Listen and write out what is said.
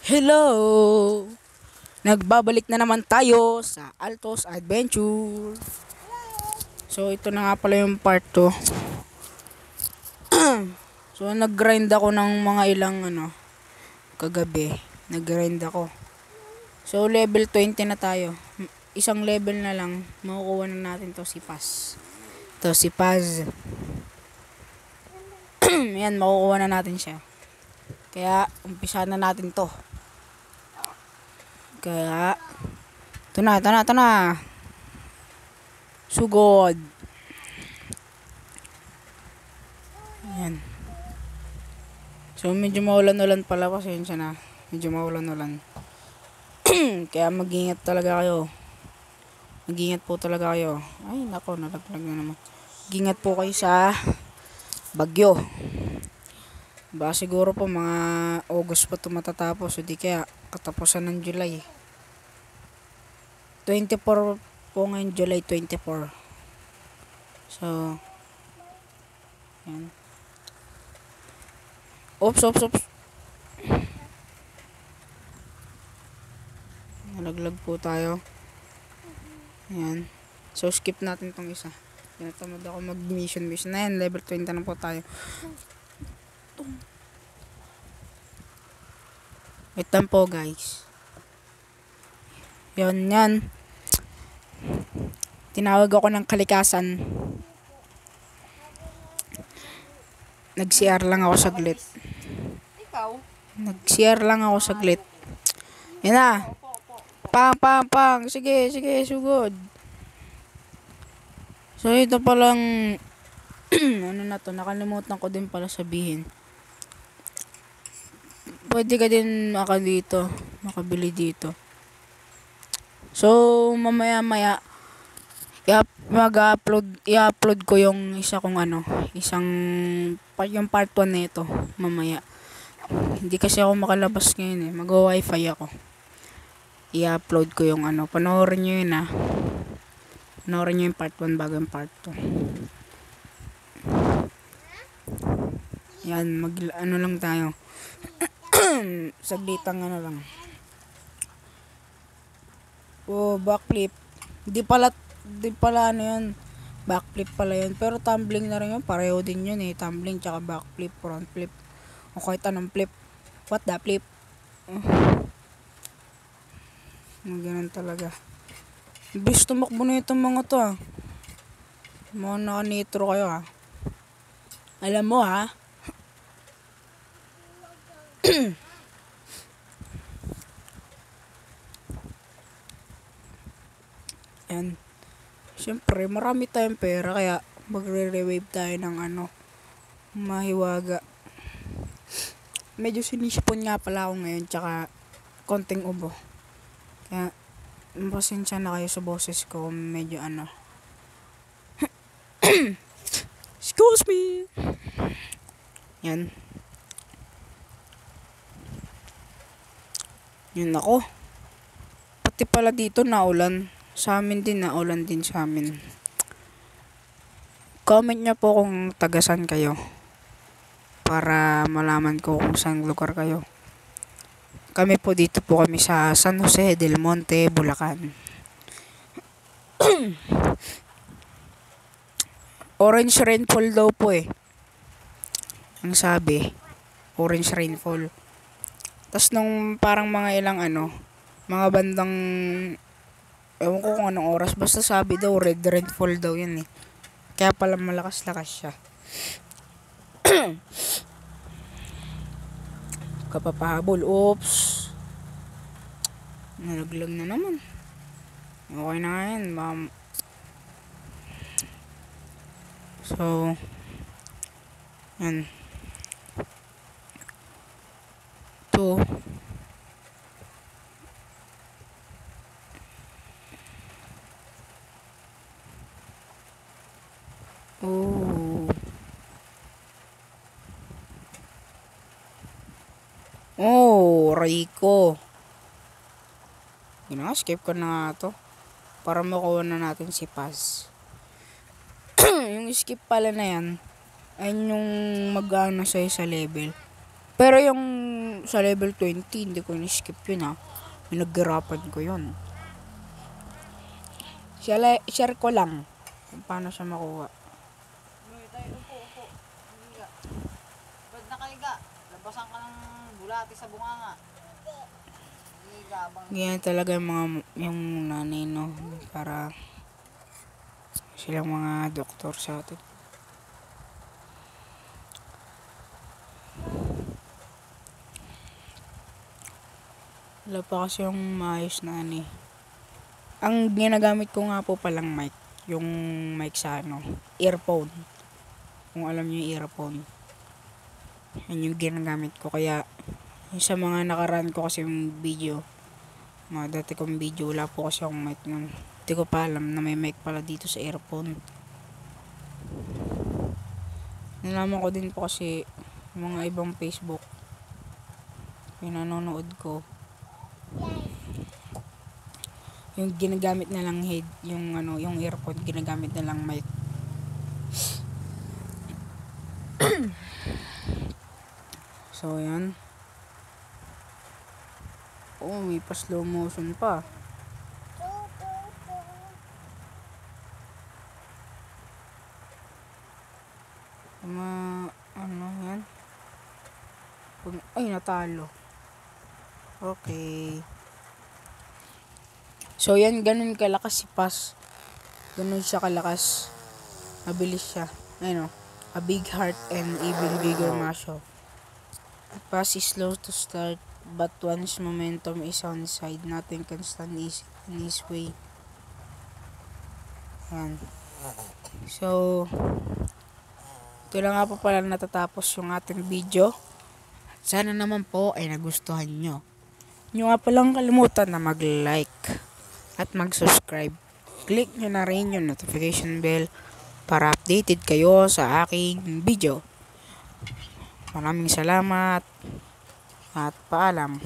Hello! Nagbabalik na naman tayo sa Altos Adventure. So ito na nga pala yung part 2. So nag-grind ako ng mga ilang kagabi. Nag-grind ako. So level 20 na tayo. Isang level na lang makukuha na natin to si Paz. To si Paz. Yan, makukuha na natin siya. Kaya umpisa na natin to. Kaya ito na. Sugod. Ayan. So medyo maulan-ulan pala, pasensya na. Medyo maulan-ulan. Kaya mag-ingat talaga kayo. Mag-ingat po talaga kayo. Ay nako, nalaglag na naman. Mag-ingat po kayo sa bagyo. Ba siguro po mga August pa ito matatapos, o di kaya katapusan ng July. 24 po ngayon, July 24. So yan. Oops. Nalaglag po tayo. Yan. So skip natin tong isa. Tinatamad ako mag-mission na yan. Level 20 na po tayo. Wait lang po guys. Yan. Tinawag ako ng kalikasan. Nag-CR lang ako saglit. Nag-CR lang ako saglit. Yan na. Pang. Sige, sugod. So ito palang nakalimutan ko din pala sabihin. Pwede ka din makabili dito. So mamaya i-upload ko yung yung part 1 nito mamaya. Hindi kasi ako makalabas ngayon mag-wifi ako. I-upload ko yung panoorin niyo yun Panoorin niyo yung part 1 bago yung part 2. Yan, lang tayo. Saglitang lang. Backflip. Di pala yan. Backflip pala yun. Pero tumbling na rin yun. Pareho din yun tumbling tsaka backflip, front flip. O kahit anong flip. What the flip? Ganun talaga. Ibig tumakbo na itong mga to Mga naka-nitro kayo Alam mo Yan. Siyempre, marami tayong pera kaya magre-revive tayo ng mahiwaga. Medyo sinisipon nga pala ako ngayon tsaka konting ubo. Kaya pasensya na kayo sa boses ko. Medyo excuse me. Yan. Yun ako. Pati pala dito naulan. Sa amin din naulan din sa amin. Comment nyo po kung tagasan kayo. Para malaman ko kung saan lugar kayo. Kami po dito po kami sa San Jose del Monte, Bulacan. Orange rainfall daw po ang sabi. Orange rainfall. Tas nung parang mga ilang mga bandang ewan ko kung anong oras, basta sabi daw red rainfall daw yan kaya pala malakas-lakas siya. Kapapahabol. Oops, nalaglag na naman. Okay na nga yan, ma'am. So yan. Ito Rico. Skip ko na nga to para makuha na natin si Paz. Yung skip pala na yan ay yung mag-ano sa'yo sa level. Pero yung sa level 20, hindi ko in-skip yun ha. Pinaghirapan ko yun. Share ko lang kung paano siya makuha. Upo. Higa. Ba't nakahiga? Labasan ka ng bulati sa bunganga. Higa abang... Ganyan talaga yung nanay, no? Para silang mga doktor sa atin. Wala pa kasi yung maayos na ano eh. Ang ginagamit ko nga po palang mic, yung mic sa earphone. Kung alam niyo yung earphone. Yan yung ginagamit ko. Kaya, yung sa mga nakaraan ko kasi yung video, mga dati kong video, wala po kasi yung mic nun. Hindi ko pa alam na may mic pala dito sa earphone. Nalaman ko din po kasi yung mga ibang Facebook, yung nanonood ko, yung ginagamit na lang head, yung yung earphone ginagamit na lang mic. So yan. Oh, may pa slow motion pa. Yan. Ay, natalo. Okay. So yan, ganun kalakas si Paz. Ganun siya kalakas. Mabilis siya. Ayun o. A big heart and even bigger muscle. Paz is slow to start, but once momentum is on side, nothing can stand in his way. Yan. So, ito lang nga po pala natatapos yung ating video. Sana naman po ay nagustuhan nyo. Nyo nga palang kalimutan na mag-like at mag-subscribe. Click nyo na rin yung notification bell para updated kayo sa aking video. Maraming salamat at paalam.